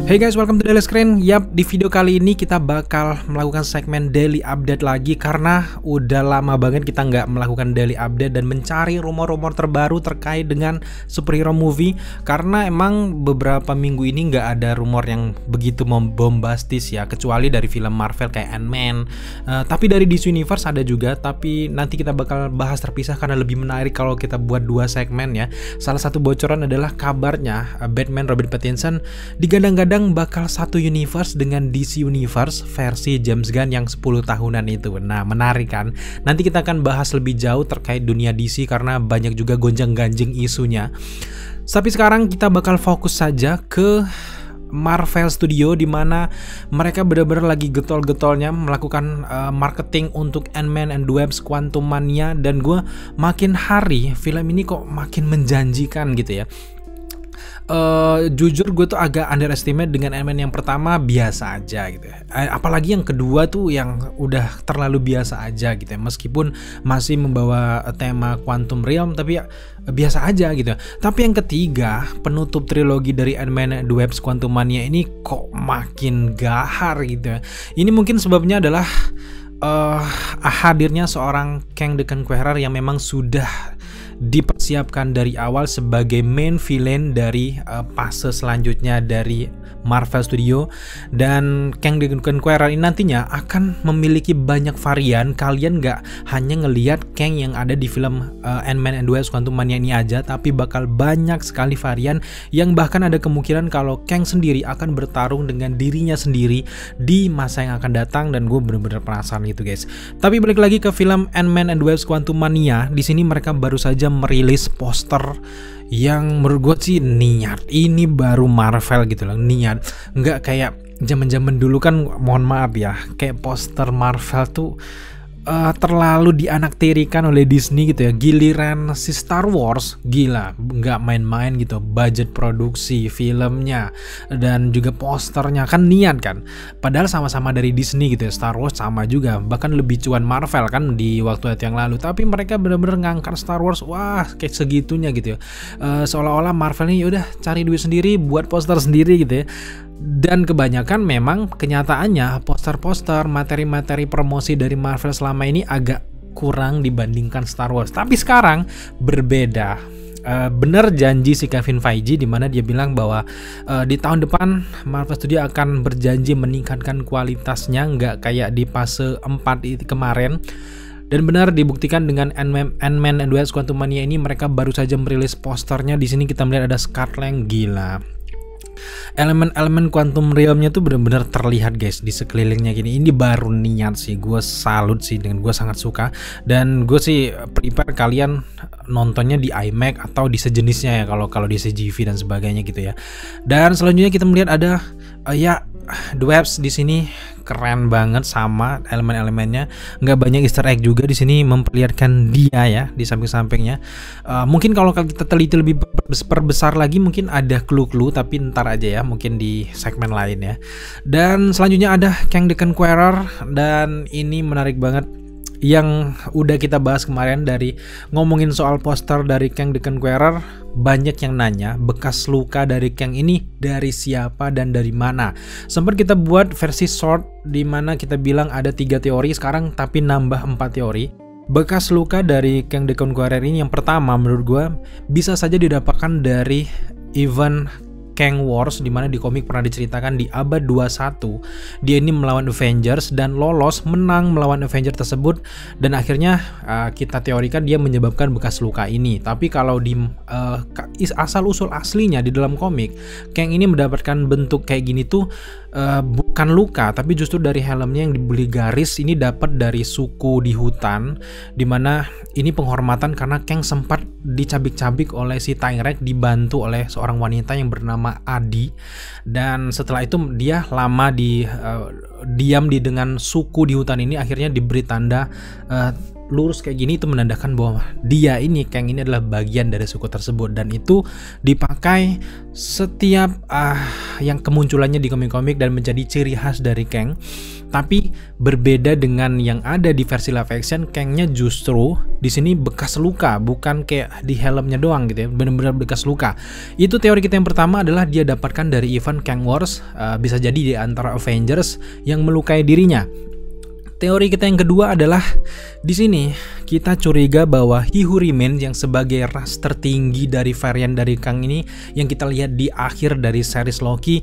Hey guys, welcome to Daily Screen. Yap, di video kali ini kita bakal melakukan segmen daily update lagi karena udah lama banget kita nggak melakukan daily update dan mencari rumor-rumor terbaru terkait dengan superhero movie. Karena emang beberapa minggu ini nggak ada rumor yang begitu bombastis ya, kecuali dari film Marvel kayak Ant-Man. Tapi dari DC Universe ada juga, tapi nanti kita bakal bahas terpisah karena lebih menarik kalau kita buat dua segmen ya. Salah satu bocoran adalah kabarnya Batman Robert Pattinson digadang-gadang bakal satu universe dengan DC Universe versi James Gunn yang 10 tahunan itu. Nah, menarik kan? Nanti kita akan bahas lebih jauh terkait dunia DC karena banyak juga gonjang-ganjing isunya. Tapi sekarang kita bakal fokus saja ke Marvel Studio, di mana mereka benar-benar lagi getol-getolnya melakukan marketing untuk Ant-Man and the Wasp: Quantumania, dan gue makin hari film ini kok makin menjanjikan gitu ya. Jujur gue tuh agak underestimate dengan Ant-Man yang pertama, biasa aja gitu ya. Apalagi yang kedua tuh yang udah terlalu biasa aja gitu ya. Meskipun masih membawa tema Quantum Realm, tapi ya biasa aja gitu ya. Tapi yang ketiga, penutup trilogi dari Ant-Man and the Wasp: Quantumania ini kok makin gahar gitu ya. Ini mungkin sebabnya adalah hadirnya seorang Kang the Conqueror yang memang sudah dipersiapkan dari awal sebagai main villain dari fase selanjutnya dari Marvel Studio. Dan Kang the Conqueror ini nantinya akan memiliki banyak varian. Kalian nggak hanya ngelihat Kang yang ada di film Ant-Man and the Wasp: Quantumania ini aja, tapi bakal banyak sekali varian yang bahkan ada kemungkinan kalau Kang sendiri akan bertarung dengan dirinya sendiri di masa yang akan datang. Dan gue bener-bener penasaran gitu guys. Tapi balik lagi ke film Ant-Man and the Wasp: Quantumania, di sini mereka baru saja merilis poster yang menurut gue sih niat. Ini baru Marvel gitu loh, niat. Nggak kayak zaman-zaman dulu kan, mohon maaf ya, kayak poster Marvel tuh terlalu dianaktirikan oleh Disney gitu ya. Giliran si Star Wars, gila, nggak main-main gitu, budget produksi filmnya dan juga posternya kan niat kan. Padahal sama-sama dari Disney gitu ya, Star Wars sama juga, bahkan lebih cuan Marvel kan di waktu yang lalu. Tapi mereka benar-benar ngangkat Star Wars, wah kayak segitunya gitu ya. Seolah-olah Marvel ini udah cari duit sendiri, buat poster sendiri gitu ya. Dan kebanyakan memang kenyataannya poster-poster, materi-materi promosi dari Marvel selama ini agak kurang dibandingkan Star Wars. Tapi sekarang berbeda. Bener janji si Kevin Feige, di mana dia bilang bahwa di tahun depan Marvel Studio akan berjanji meningkatkan kualitasnya, nggak kayak di fase 4 itu kemarin. Dan benar dibuktikan dengan Ant-Man and the Wasp: Quantumania ini, mereka baru saja merilis posternya. Di sini kita melihat ada Scott Lang, gila. Elemen-elemen Quantum Realm-nya tuh benar-benar terlihat guys di sekelilingnya gini. Ini baru niat sih, gue salut sih, dengan gue sangat suka. Dan gue sih prepare kalian nontonnya di IMAX atau di sejenisnya ya, kalau di CGV dan sebagainya gitu ya. Dan selanjutnya kita melihat ada The Wasp di sini keren banget sama elemen-elemennya. Nggak banyak Easter egg juga di sini memperlihatkan dia ya di samping-sampingnya. Mungkin kalau kita teliti lebih perbesar lagi mungkin ada clue-clue, tapi ntar aja ya, mungkin di segmen lain ya. Dan selanjutnya ada Kang the Conqueror, dan ini menarik banget. Yang udah kita bahas kemarin dari ngomongin soal poster dari Kang the Conqueror, banyak yang nanya bekas luka dari Kang ini dari siapa dan dari mana. Sempat kita buat versi short di mana kita bilang ada 3 teori sekarang, tapi nambah 4 teori. Bekas luka dari Kang the Conqueror ini yang pertama menurut gue bisa saja didapatkan dari event Kang Wars, dimana di komik pernah diceritakan di abad 21 dia ini melawan Avengers dan lolos, menang melawan Avengers tersebut, dan akhirnya kita teorikan dia menyebabkan bekas luka ini. Tapi kalau di asal usul aslinya di dalam komik, Kang ini mendapatkan bentuk kayak gini tuh bukan luka, tapi justru dari helmnya yang dibeli garis. Ini dapat dari suku di hutan, dimana ini penghormatan karena Kang sempat dicabik-cabik oleh si Tirek, dibantu oleh seorang wanita yang bernama Adi. Dan setelah itu dia lama diam dengan suku di hutan ini, akhirnya diberi tanda lurus kayak gini itu menandakan bahwa dia ini, Kang ini adalah bagian dari suku tersebut, dan itu dipakai setiap yang kemunculannya di komik-komik dan menjadi ciri khas dari Kang. Tapi berbeda dengan yang ada di versi live action, Kangnya justru di sini bekas luka, bukan kayak di helmnya doang gitu ya, benar-benar bekas luka. Itu teori kita yang pertama adalah dia dapatkan dari event Kang Wars, bisa jadi di antara Avengers yang melukai dirinya. Teori kita yang kedua adalah di sini kita curiga bahwa He Who Remains yang sebagai ras tertinggi dari varian dari Kang ini yang kita lihat di akhir dari series Loki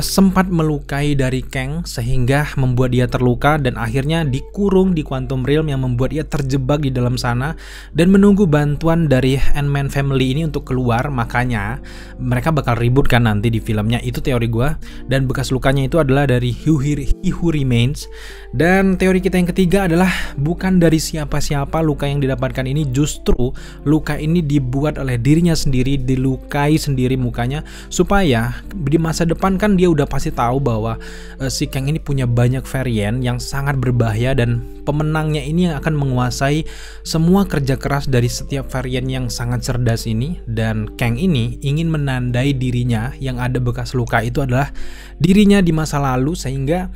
sempat melukai dari Kang sehingga membuat dia terluka dan akhirnya dikurung di Quantum Realm yang membuat dia terjebak di dalam sana dan menunggu bantuan dari Ant-Man family ini untuk keluar. Makanya mereka bakal ribut kan nanti di filmnya, itu teori gua. Dan bekas lukanya itu adalah dari He Who Remains. Dan teori kita yang ketiga adalah bukan dari siapa-siapa luka yang didapatkan ini, justru luka ini dibuat oleh dirinya sendiri, dilukai sendiri mukanya supaya di masa depan kan dia udah pasti tahu bahwa si Kang ini punya banyak varian yang sangat berbahaya dan pemenangnya ini yang akan menguasai semua kerja keras dari setiap varian yang sangat cerdas ini. Dan Kang ini ingin menandai dirinya yang ada bekas luka itu adalah dirinya di masa lalu, sehingga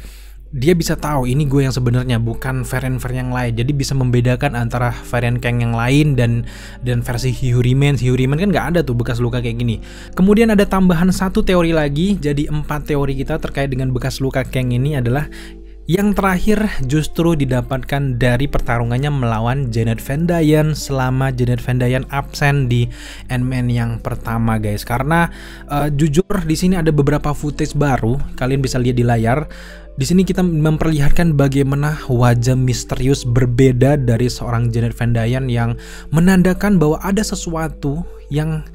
dia bisa tahu ini gue yang sebenarnya, bukan varian-varian yang lain. Jadi bisa membedakan antara varian Kang yang lain dan versi He Who Remains. He Who Remains kan nggak ada tuh bekas luka kayak gini. Kemudian ada tambahan satu teori lagi, jadi 4 teori kita terkait dengan bekas luka Kang ini adalah yang terakhir justru didapatkan dari pertarungannya melawan Janet Van Dyne selama Janet Van Dyne absen di Ant-Man yang pertama, guys. Karena jujur di sini ada beberapa footage baru, kalian bisa lihat di layar. Di sini kita memperlihatkan bagaimana wajah misterius berbeda dari seorang Janet Van Dyne yang menandakan bahwa ada sesuatu yang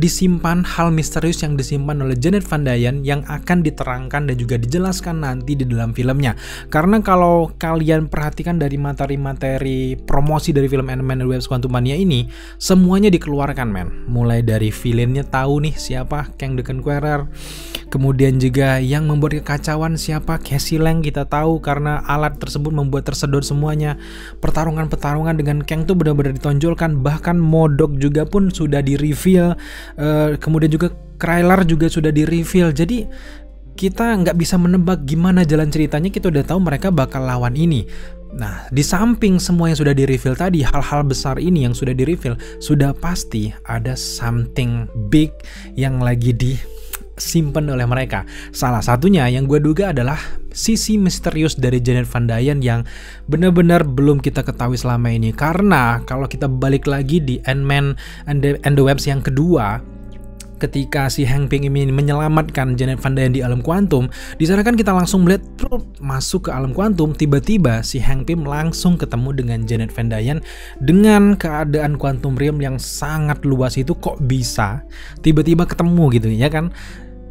disimpan, hal misterius yang disimpan oleh Janet Van Dyne yang akan diterangkan dan juga dijelaskan nanti di dalam filmnya. Karena kalau kalian perhatikan dari materi-materi promosi dari film Ant-Man and the Wasp: Quantumania ini, semuanya dikeluarkan, men. Mulai dari villainnya tahu nih siapa, Kang the Conqueror. Kemudian juga yang membuat kekacauan siapa, Cassie Lang, kita tahu karena alat tersebut membuat tersedot semuanya. Pertarungan-pertarungan dengan Kang tuh benar-benar ditonjolkan, bahkan Modok juga pun sudah di-reveal, kemudian juga Krylar juga sudah di-reveal. Jadi kita nggak bisa menebak gimana jalan ceritanya, kita udah tahu mereka bakal lawan ini. Nah, di samping semua yang sudah di-reveal tadi, hal-hal besar ini yang sudah di-reveal, sudah pasti ada something big yang lagi disimpan oleh mereka. Salah satunya yang gue duga adalah sisi misterius dari Janet Van Dyne yang benar-benar belum kita ketahui selama ini. Karena kalau kita balik lagi di Ant-Man and the Wasp yang kedua, ketika si Hank Pym ini menyelamatkan Janet Van Dyne di alam kuantum, di sana kan kita langsung melihat masuk ke alam kuantum, tiba-tiba si Hank Pym langsung ketemu dengan Janet Van Dyne dengan keadaan quantum realm yang sangat luas itu, kok bisa tiba-tiba ketemu gitu ya kan.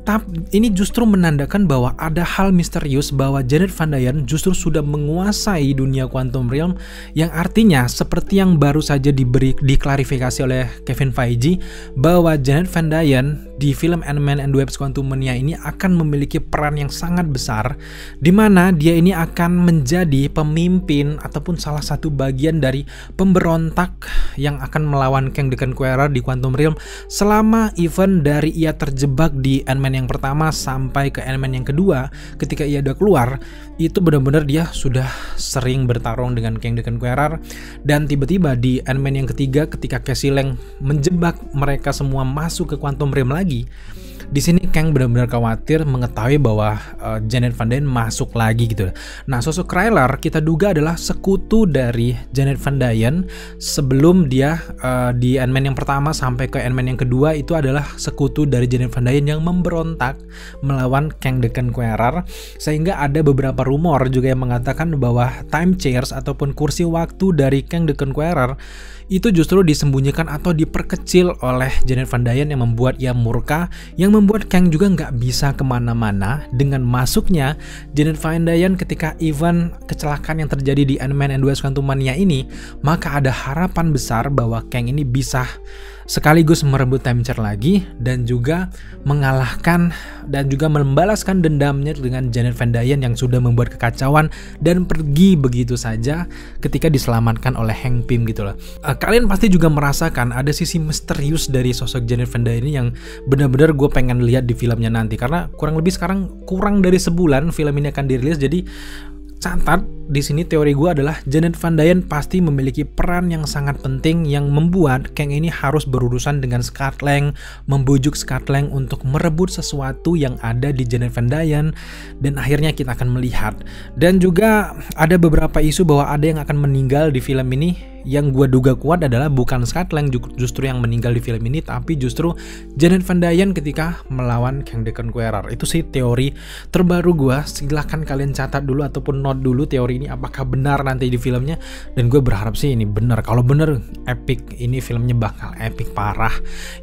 Tapi ini justru menandakan bahwa ada hal misterius bahwa Janet Van Dyne justru sudah menguasai dunia Quantum Realm, yang artinya seperti yang baru saja diklarifikasi oleh Kevin Feige bahwa Janet Van Dyne di film Ant-Man and the Wasp: Quantumania ini akan memiliki peran yang sangat besar, di mana dia ini akan menjadi pemimpin ataupun salah satu bagian dari pemberontak yang akan melawan Kang the Conqueror di Quantum Realm selama event dari ia terjebak di Ant-Man yang pertama sampai ke Ant-Man yang kedua. Ketika ia udah keluar, itu benar-benar dia sudah sering bertarung dengan Kang the Conqueror. Dan tiba-tiba di Ant-Man yang ketiga, ketika Cassie Lang menjebak mereka semua masuk ke Quantum Realm lagi, di sini Kang benar-benar khawatir mengetahui bahwa Janet Van Dyne masuk lagi gitu. Nah, sosok Krylar kita duga adalah sekutu dari Janet Van Dyne sebelum dia di Ant-Man yang pertama sampai ke Ant-Man yang kedua itu adalah sekutu dari Janet Van Dyne yang memberontak melawan Kang the Conqueror. Sehingga ada beberapa rumor juga yang mengatakan bahwa time chairs ataupun kursi waktu dari Kang the Conqueror itu justru disembunyikan atau diperkecil oleh Janet Van Dyne yang membuat ia murka, yang membuat Kang juga nggak bisa kemana-mana dengan masuknya Janet Van Dyne ketika event kecelakaan yang terjadi di Ant-Man and the Wasp: Quantumania ini. Maka ada harapan besar bahwa Kang ini bisa sekaligus merebut time chair lagi dan juga mengalahkan dan juga membalaskan dendamnya dengan Janet Van Dyne yang sudah membuat kekacauan dan pergi begitu saja ketika diselamatkan oleh Hank Pym gitu loh. Kalian pasti juga merasakan ada sisi misterius dari sosok Janet Van Dyne ini yang benar-benar gue pengen lihat di filmnya nanti, karena kurang lebih sekarang kurang dari sebulan film ini akan dirilis. Jadi catat di sini, teori gue adalah Janet Van Dyne pasti memiliki peran yang sangat penting yang membuat Kang ini harus berurusan dengan Scott Lang, membujuk Scott Lang untuk merebut sesuatu yang ada di Janet Van Dyne, dan akhirnya kita akan melihat. Dan juga ada beberapa isu bahwa ada yang akan meninggal di film ini. Yang gue duga kuat adalah bukan Scott Lang justru yang meninggal di film ini, tapi justru Janet Van Dyne ketika melawan Kang the Conqueror. Itu sih teori terbaru gue. Silahkan kalian catat dulu ataupun note dulu teori ini apakah benar nanti di filmnya. Dan gue berharap sih ini benar. Kalau benar, epic. Ini filmnya bakal epic parah.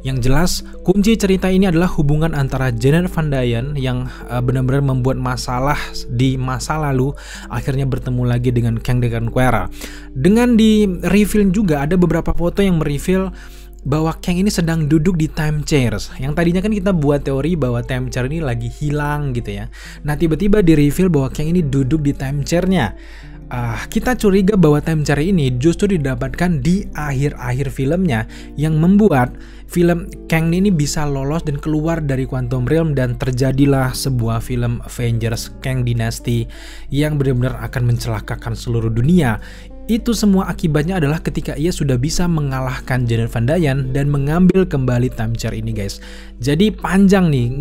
Yang jelas kunci cerita ini adalah hubungan antara Janet Van Dyne yang benar-benar membuat masalah di masa lalu akhirnya bertemu lagi dengan Kang the Conqueror. Dengan di reveal juga ada beberapa foto yang mereveal bahwa Kang ini sedang duduk di time chairs. Yang tadinya kan kita buat teori bahwa time chair ini lagi hilang gitu ya. Nah tiba-tiba di reveal bahwa Kang ini duduk di time chairnya. Kita curiga bahwa time chair ini justru didapatkan di akhir-akhir filmnya, yang membuat film Kang ini bisa lolos dan keluar dari Quantum Realm, dan terjadilah sebuah film Avengers Kang Dynasty yang benar-benar akan mencelakakan seluruh dunia. Itu semua akibatnya adalah ketika ia sudah bisa mengalahkan Janet Van Dyne dan mengambil kembali time chair ini guys. Jadi panjang nih,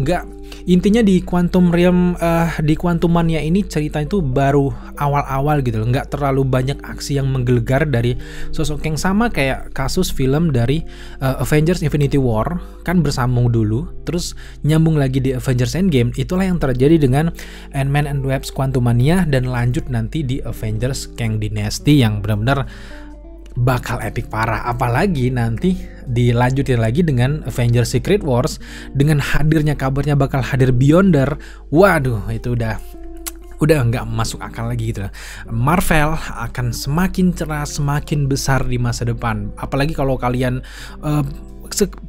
intinya di Quantum Realm, di Quantumania ini cerita itu baru awal-awal gitu loh, nggak terlalu banyak aksi yang menggelegar dari sosok Kang, sama kayak kasus film dari Avengers Infinity War kan bersambung dulu, terus nyambung lagi di Avengers Endgame. Itulah yang terjadi dengan Ant-Man and the Wasp: Quantumania dan lanjut nanti di Avengers Kang Dynasty yang benar-benar bakal epic parah. Apalagi nanti dilanjutin lagi dengan Avengers Secret Wars dengan hadirnya, kabarnya bakal hadir Beyonder. Waduh, itu udah nggak masuk akal lagi gitu. Marvel akan semakin cerah, semakin besar di masa depan. Apalagi kalau kalian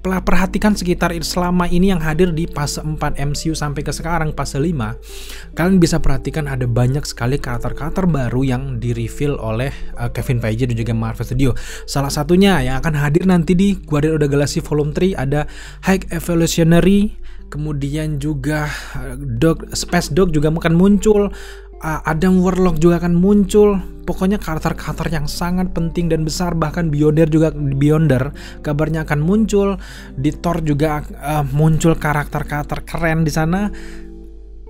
perhatikan sekitar selama ini yang hadir di fase 4 MCU sampai ke sekarang fase 5, kalian bisa perhatikan ada banyak sekali karakter-karakter baru yang di-reveal oleh Kevin Feige dan juga Marvel Studio. Salah satunya yang akan hadir nanti di Guardians of the Galaxy Volume 3 ada High Evolutionary, kemudian juga Space Dog juga akan muncul, Adam Warlock juga akan muncul. Pokoknya karakter-karakter yang sangat penting dan besar. Bahkan Beyonder kabarnya akan muncul. Di Thor juga muncul karakter-karakter keren di sana.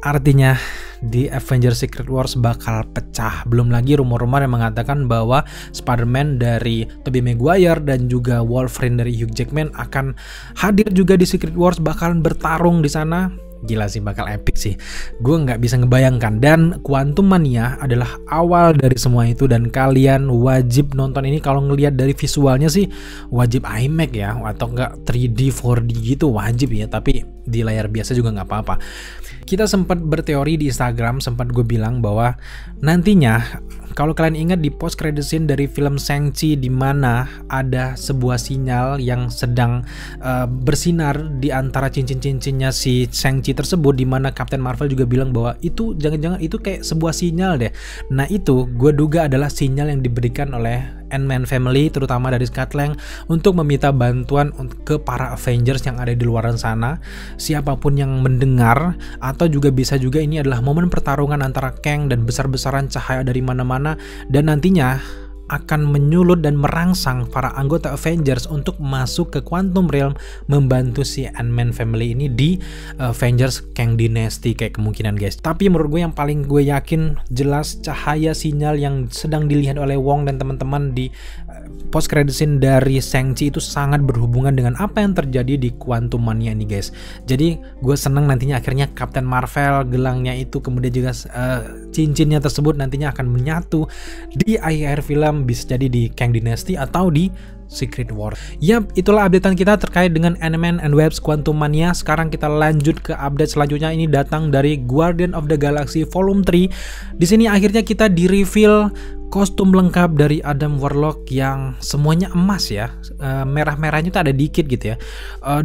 Artinya di Avengers Secret Wars bakal pecah. Belum lagi rumor-rumor yang mengatakan bahwa Spider-Man dari Tobey Maguire dan juga Wolverine dari Hugh Jackman akan hadir juga di Secret Wars, bakalan bertarung di sana. Gila sih, bakal epic sih. Gue nggak bisa ngebayangkan. Dan Quantumania adalah awal dari semua itu, dan kalian wajib nonton ini. Kalau ngelihat dari visualnya sih wajib IMAX ya, atau nggak 3D 4D gitu wajib ya. Tapi di layar biasa juga nggak apa-apa. Kita sempat berteori di Instagram, sempat gue bilang bahwa nantinya kalau kalian ingat di post credit scene dari film Shang-Chi, di mana ada sebuah sinyal yang sedang bersinar di antara cincin-cincinnya si Shang-Chi tersebut, di mana Captain Marvel juga bilang bahwa itu jangan-jangan itu kayak sebuah sinyal deh. Nah itu gue duga adalah sinyal yang diberikan oleh Ant-Man Family, terutama dari Scott Lang, untuk meminta bantuan ke para Avengers yang ada di luar sana. Siapapun yang mendengar, atau juga bisa juga ini adalah momen pertarungan antara Kang dan besar-besaran cahaya dari mana-mana, dan nantinya akan menyulut dan merangsang para anggota Avengers untuk masuk ke Quantum Realm, membantu si Ant-Man Family ini di Avengers Kang Dynasty kayak kemungkinan guys. Tapi menurut gue yang paling gue yakin jelas cahaya sinyal yang sedang dilihat oleh Wong dan teman-teman di post credit scene dari Shang-Chi itu sangat berhubungan dengan apa yang terjadi di Quantumania ini guys. Jadi gue seneng nantinya akhirnya Captain Marvel, gelangnya itu kemudian juga cincinnya tersebut nantinya akan menyatu di akhir film, bisa jadi di Kang Dynasty atau di Secret War. Yap, itulah updatean kita terkait dengan Ant-Man and Wasp Quantumania. Sekarang kita lanjut ke update selanjutnya. Ini datang dari Guardian of the Galaxy Volume 3. Di sini akhirnya kita di-reveal kostum lengkap dari Adam Warlock yang semuanya emas ya. Merah-merahnya tuh ada dikit gitu ya.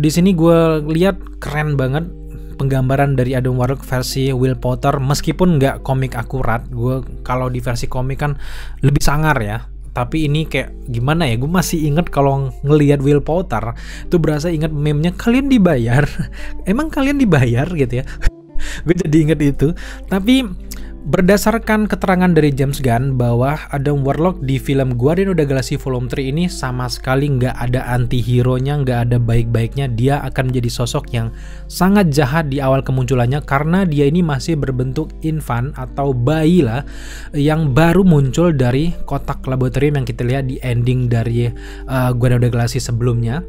Di sini gue lihat keren banget penggambaran dari Adam Warlock versi Will Potter, meskipun nggak komik akurat. Gue kalau di versi komik kan lebih sangar ya. Tapi ini kayak gimana ya, gue masih inget kalau ngelihat Will Potter itu berasa inget meme-nya, kalian dibayar emang kalian dibayar gitu ya. Gue jadi inget itu. Tapi berdasarkan keterangan dari James Gunn bahwa Adam Warlock di film Guardian of the Galaxy Volume 3 ini sama sekali nggak ada anti-hero-nya, nggak ada baik-baiknya. Dia akan menjadi sosok yang sangat jahat di awal kemunculannya karena dia ini masih berbentuk infant atau bayi lah yang baru muncul dari kotak laboratorium yang kita lihat di ending dari Guardian of the Galaxy sebelumnya.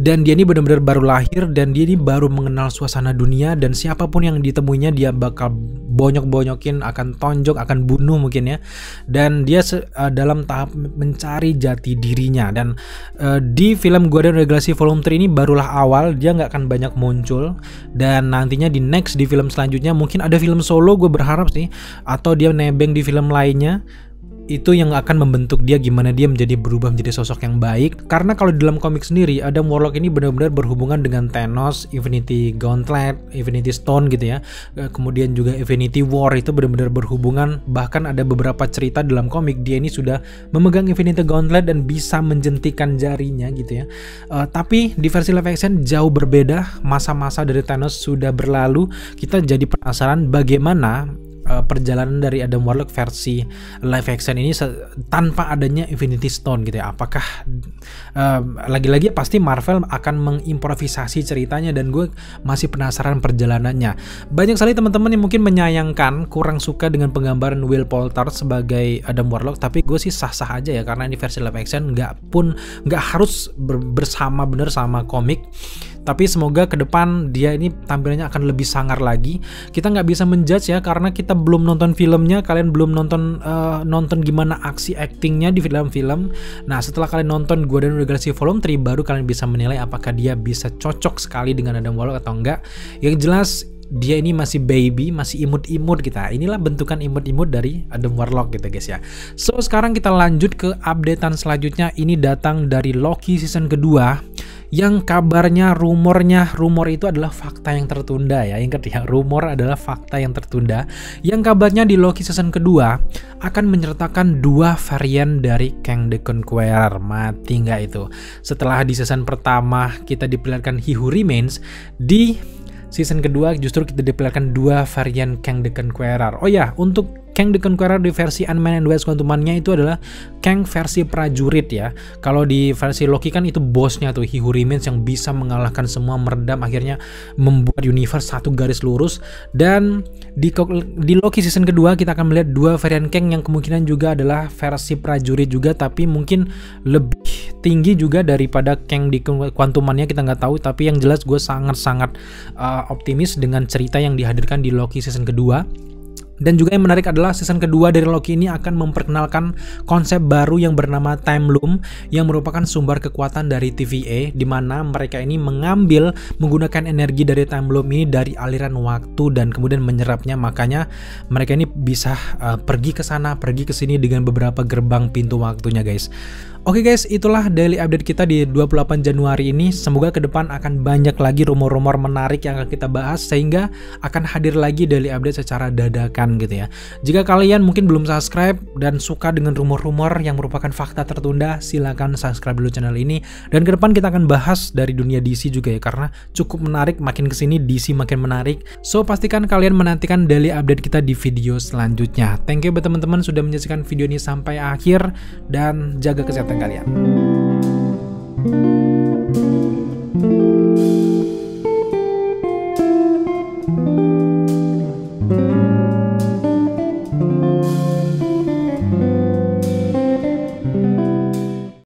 Dan dia ini benar-benar baru lahir dan dia ini baru mengenal suasana dunia, dan siapapun yang ditemuinya dia bakal bonyok-bonyokin, akan tonjok, akan bunuh mungkin ya. Dan dia dalam tahap mencari jati dirinya. Dan di film Guardian of the Galaxy Volume 3 ini barulah awal, dia nggak akan banyak muncul. Dan nantinya di next, di film selanjutnya mungkin ada film solo, gue berharap sih, atau dia nebeng di film lainnya. Itu yang akan membentuk dia gimana dia menjadi berubah menjadi sosok yang baik. Karena kalau di dalam komik sendiri Adam Warlock ini benar-benar berhubungan dengan Thanos, Infinity Gauntlet, Infinity Stone gitu ya. Kemudian juga Infinity War itu benar-benar berhubungan. Bahkan ada beberapa cerita dalam komik dia ini sudah memegang Infinity Gauntlet dan bisa menjentikan jarinya gitu ya. Tapi di versi live action jauh berbeda. Masa-masa dari Thanos sudah berlalu. Kita jadi penasaran bagaimana perjalanan dari Adam Warlock versi live action ini tanpa adanya Infinity Stone gitu ya. Apakah lagi-lagi pasti Marvel akan mengimprovisasi ceritanya, dan gue masih penasaran perjalanannya. Banyak sekali teman-teman yang mungkin menyayangkan, kurang suka dengan penggambaran Will Poulter sebagai Adam Warlock, tapi gue sih sah-sah aja ya karena ini versi live action, nggak harus bersama bener sama komik. Tapi semoga ke depan dia ini tampilannya akan lebih sangar lagi. Kita nggak bisa menjudge ya karena kita belum nonton filmnya, kalian belum nonton gimana aksi actingnya di film-film. Nah, setelah kalian nonton Guardian of the Galaxy Volume 3 baru kalian bisa menilai apakah dia bisa cocok sekali dengan Adam Warlock atau enggak. Yang jelas dia ini masih baby, masih imut-imut kita. Inilah bentukan imut-imut dari Adam Warlock gitu guys ya. So, sekarang kita lanjut ke updatean selanjutnya. Ini datang dari Loki season kedua. Yang kabarnya rumor itu adalah fakta yang tertunda ya. Ingat ya, rumor adalah fakta yang tertunda. Yang kabarnya di Loki season kedua akan menyertakan 2 varian dari Kang the Conqueror. Mati nggak itu? Setelah di season pertama kita diperlihatkan He Who Remains, di season kedua justru kita diperlihatkan 2 varian Kang the Conqueror. Oh ya, untuk Kang the Conqueror di versi Ant-Man and Wasp Quantumania itu adalah Kang versi prajurit ya. Kalau di versi Loki kan itu bosnya tuh, He Who Remains, yang bisa mengalahkan semua, meredam, akhirnya membuat universe satu garis lurus. Dan di Loki season kedua kita akan melihat 2 varian Kang yang kemungkinan juga adalah versi prajurit juga, tapi mungkin lebih tinggi juga daripada Kang di Quantumania, kita nggak tahu. Tapi yang jelas gue sangat-sangat optimis dengan cerita yang dihadirkan di Loki season kedua. Dan juga yang menarik adalah season kedua dari Loki ini akan memperkenalkan konsep baru yang bernama Time Loom, yang merupakan sumber kekuatan dari TVA, di mana mereka ini menggunakan energi dari Time Loom ini dari aliran waktu dan kemudian menyerapnya. Makanya mereka ini bisa pergi ke sana, pergi ke sini dengan beberapa gerbang pintu waktunya guys. Oke guys, itulah daily update kita di 28 Januari ini. Semoga ke depan akan banyak lagi rumor-rumor menarik yang akan kita bahas, sehingga akan hadir lagi daily update secara dadakan gitu ya. Jika kalian mungkin belum subscribe dan suka dengan rumor-rumor yang merupakan fakta tertunda, silakan subscribe dulu channel ini. Dan ke depan kita akan bahas dari dunia DC juga ya, karena cukup menarik, makin kesini DC makin menarik. So pastikan kalian menantikan daily update kita di video selanjutnya. Thank you buat teman-teman sudah menyaksikan video ini sampai akhir, dan jaga kesehatan kalian.